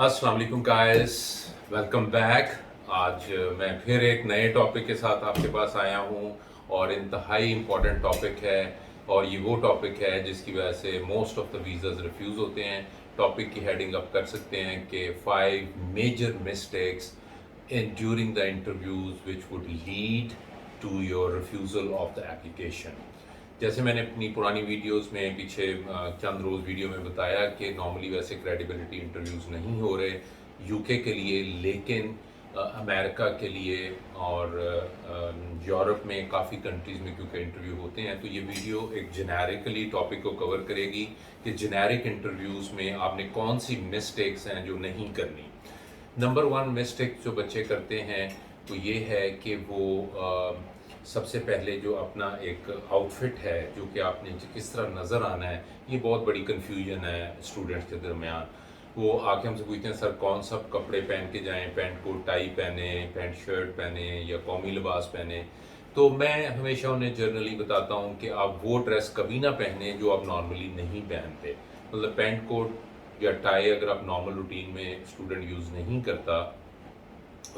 अस्सलाम वालेकुम guys, welcome back. आज मैं फिर एक नए टॉपिक के साथ आपके पास आया हूँ और इंतहाई इम्पोर्टेंट टॉपिक है। और ये वो टॉपिक है जिसकी वजह से most of the visas refuse होते हैं। टॉपिक की हेडिंग आप कर सकते हैं कि 5 major mistakes in during the interviews which would lead to your refusal of the application. जैसे मैंने अपनी पुरानी वीडियोस में पीछे चंद रोज़ वीडियो में बताया कि नॉर्मली वैसे क्रेडिबिलिटी इंटरव्यूज़ नहीं हो रहे यूके के लिए, लेकिन अमेरिका के लिए और यूरोप में काफ़ी कंट्रीज़ में क्योंकि इंटरव्यू होते हैं, तो ये वीडियो एक जेनेरिकली टॉपिक को कवर करेगी कि जेनेरिक इंटरव्यूज़ में आपने कौन सी मिस्टेक्स हैं जो नहीं करनी। नंबर 1 मिस्टेक जो बच्चे करते हैं तो ये है कि वो सबसे पहले जो अपना एक आउटफिट है जो कि आपने किस तरह नज़र आना है, ये बहुत बड़ी कन्फ्यूजन है स्टूडेंट्स के दरमियान। वो आके हमसे पूछते हैं सर कौन सा कपड़े पहन के जाएं, पैंट कोट टाई पहने, पैंट शर्ट पहने या कौमी लिबास पहने। तो मैं हमेशा उन्हें जनरली बताता हूँ कि आप वो ड्रेस कभी ना पहने जो आप नॉर्मली नहीं पहनते। मतलब पैंट कोट या टाई अगर आप नॉर्मल रूटीन में स्टूडेंट यूज़ नहीं करता,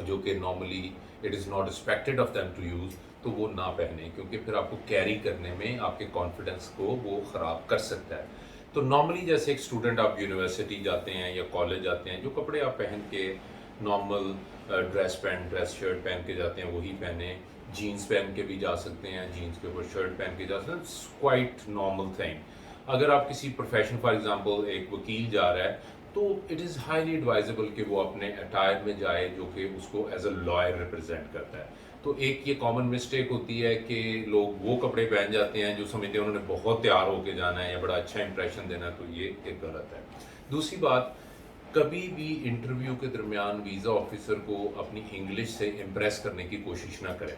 जो कि normally it is not expected of them to use, तो वो ना पहने, क्योंकि फिर आपको कैरी करने में आपके कॉन्फिडेंस को वो ख़राब कर सकता है। तो नॉर्मली जैसे एक स्टूडेंट आप यूनिवर्सिटी जाते हैं या कॉलेज जाते हैं, जो कपड़े आप पहन के normal dress pant dress shirt पहन के जाते हैं वही पहने। जीन्स पहन के भी जा सकते हैं, जीन्स के ऊपर शर्ट पहन के जा सकते हैं, इट्स क्वाइट नॉर्मल थिंग। अगर आप किसी प्रोफेशन फॉर एग्जांपल एक वकील जा रहा है तो इट इज़ हाईली एडवाइजेबल कि वो अपने अटायर में जाए जो कि उसको एज अ लॉयर रिप्रेजेंट करता है। तो एक ये कॉमन मिस्टेक होती है कि लोग वो कपड़े पहन जाते हैं जो समझते हैं उन्होंने बहुत तैयार होके जाना है या बड़ा अच्छा इंप्रेशन देना है, तो ये एक गलत है। दूसरी बात, कभी भी इंटरव्यू के दरमियान वीज़ा ऑफिसर को अपनी इंग्लिश से इम्प्रेस करने की कोशिश ना करें।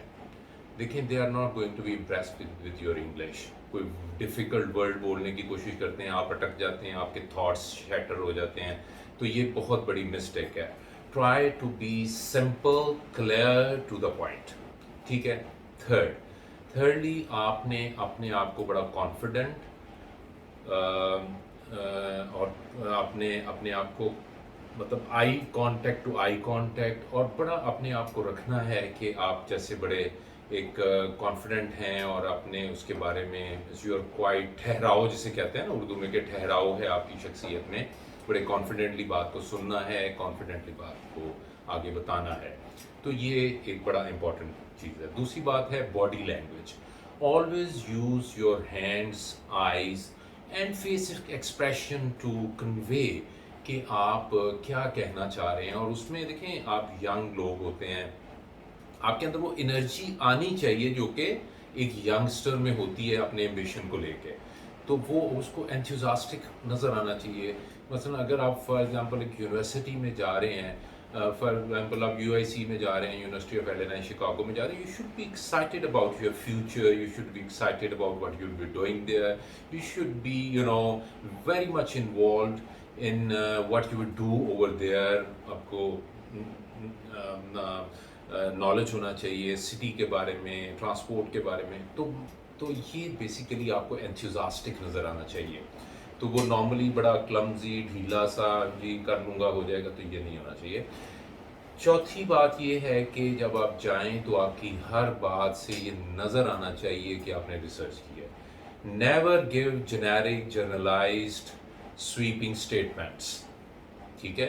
देखें, they are not going to be impressed with your English. कोई डिफ़िकल्ट वर्ड बोलने की कोशिश करते हैं, आप अटक जाते हैं, आपके थॉट्स शैटर हो जाते हैं, तो ये बहुत बड़ी मिस्टेक है। Try to be simple, clear, to the point. ठीक है। थर्डली आपने अपने आप को बड़ा कॉन्फिडेंट और आपने अपने आप को मतलब eye contact to eye contact और बड़ा अपने आप को रखना है कि आप जैसे बड़े एक कॉन्फिडेंट हैं और अपने उसके बारे में यूर क्वाइट ठहराव जिसे कहते हैं ना उर्दू में, कि ठहराव है आपकी शख्सियत में, बड़े कॉन्फिडेंटली बात को सुनना है, कॉन्फिडेंटली बात को आगे बताना है। तो ये एक बड़ा इंपॉर्टेंट चीज़ है। दूसरी बात है body language. Always use your hands, eyes and face expression to convey कि आप क्या कहना चाह रहे हैं। और उसमें देखें, आप यंग लोग होते हैं, आपके अंदर वो एनर्जी आनी चाहिए जो कि एक यंगस्टर में होती है अपने एम्बिशन को लेके, तो वो उसको एंथुसियास्टिक नज़र आना चाहिए। मसलन अगर आप फॉर एग्जांपल एक यूनिवर्सिटी में जा रहे हैं, फॉर एग्जांपल आप यूआईसी में जा रहे हैं, यूनिवर्सिटी ऑफ इलिनॉय शिकागो में जा रहे हैं, you should be excited about your future, you should be excited about what you will be doing there, you should be very much involved in what you will do over there. आपको knowledge होना चाहिए city के बारे में, transport के बारे में। तो ये बेसिकली आपको एंथुसियास्टिक नज़र आना चाहिए। तो वो नॉर्मली बड़ा क्लमजी, ढीला सा, जी कर लूँगा हो जाएगा, तो ये नहीं होना चाहिए। चौथी बात ये है कि जब आप जाएं तो आपकी हर बात से ये नज़र आना चाहिए कि आपने रिसर्च की है। Never give generic generalised sweeping statements. ठीक है।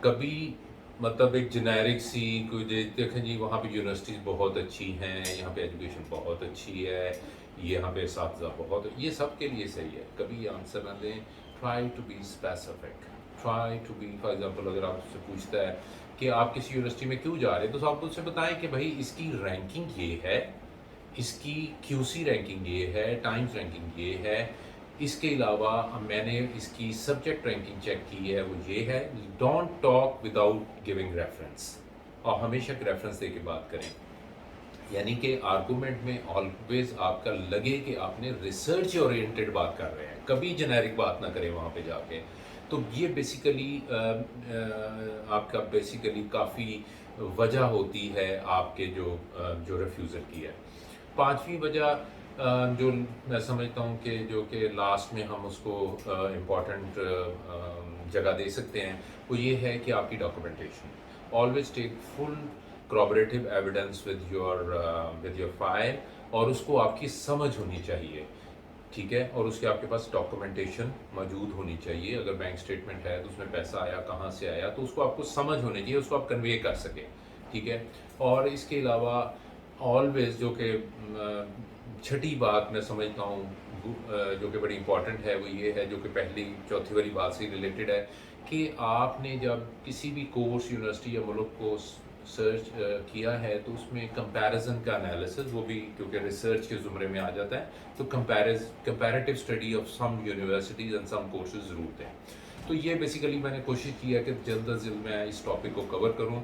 कभी मतलब एक जेनेरिक सी कोई देखें जी वहाँ पे यूनिवर्सिटीज़ बहुत अच्छी हैं, यहाँ पे एजुकेशन बहुत अच्छी है, यहाँ पे साथीज़ा बहुत, ये सब के लिए सही है, कभी आंसर ना दें। Try to be specific, try to be, for example अगर आपसे पूछता है कि आप किसी यूनिवर्सिटी में क्यों जा रहे हैं, तो आप उससे बताएं कि भाई इसकी रैंकिंग ये है, इसकी क्यूसी रैंकिंग ये है, टाइम्स रैंकिंग ये है, इसके अलावा मैंने इसकी सब्जेक्ट रैंकिंग चेक की है, वो ये है। Don't talk without giving reference, और हमेशा रेफरेंस दे के बात करें। यानी कि आर्गूमेंट में ऑलवेज आपका लगे कि आपने रिसर्च ओरिएंटेड बात कर रहे हैं, कभी जेनेरिक बात ना करें वहाँ पे जाके। तो ये बेसिकली आपका बेसिकली काफ़ी वजह होती है आपके जो रिफ्यूज़ल की है। पांचवी वजह, जो मैं समझता हूँ कि जो कि लास्ट में हम उसको इम्पॉर्टेंट जगह दे सकते हैं, वो ये है कि आपकी documentation. Always take full corroborative evidence with your file, और उसको आपकी समझ होनी चाहिए, ठीक है। और उसके आपके पास डॉक्यूमेंटेशन मौजूद होनी चाहिए। अगर बैंक स्टेटमेंट है तो उसमें पैसा आया कहाँ से आया, तो उसको आपको समझ होनी चाहिए, उसको आप कन्वे कर सके, ठीक है। और इसके अलावा ऑलवेज जो कि छठी बात मैं समझता हूँ जो कि बड़ी इंपॉर्टेंट है, वो ये है, जो कि पहली चौथी वाली बात से रिलेटेड है, कि आपने जब किसी भी कोर्स, यूनिवर्सिटी या मुल्क को सर्च किया है, तो उसमें कंपैरिजन का एनालिसिस, वो भी क्योंकि रिसर्च के ज़ुमरे में आ जाता है, तो comparative study of some universities and some courses ज़रूर दें। तो ये बेसिकली मैंने कोशिश की है कि जल्द अज जल्द मैं इस टॉपिक को कवर करूं।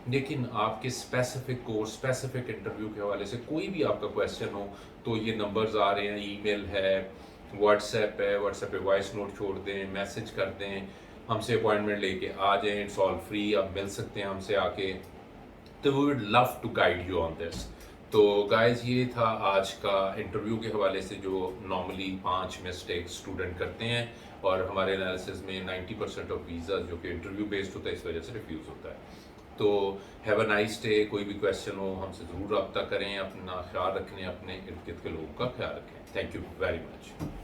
लेकिन आपके स्पेसिफिक कोर्स, स्पेसिफिक इंटरव्यू के हवाले से कोई भी आपका क्वेश्चन हो, तो ये नंबर्स आ रहे हैं, ईमेल है, व्हाट्सएप है, व्हाट्सएप पे वॉइस नोट छोड़ दें, मैसेज कर दें, हमसे अपॉइंटमेंट लेके आ जाएं, इट्स ऑल फ्री, आप मिल सकते हैं हमसे आके। तो we would love to guide you on this. तो गाइस, ये था आज का इंटरव्यू के हवाले से, जो नॉर्मली 5 मिस्टेक स्टूडेंट करते हैं, और हमारे एनालिसिस में 90% ऑफ वीज़ा जो कि इंटरव्यू बेस्ड होता है, इस वजह से रिफ्यूज़ होता है। तो हैव अ नाइस डे। कोई भी क्वेश्चन हो हमसे ज़रूर रब्ता करें। अपना ख्याल रखें, अपने इर्द गिर्द के लोगों का ख्याल रखें। Thank you very much.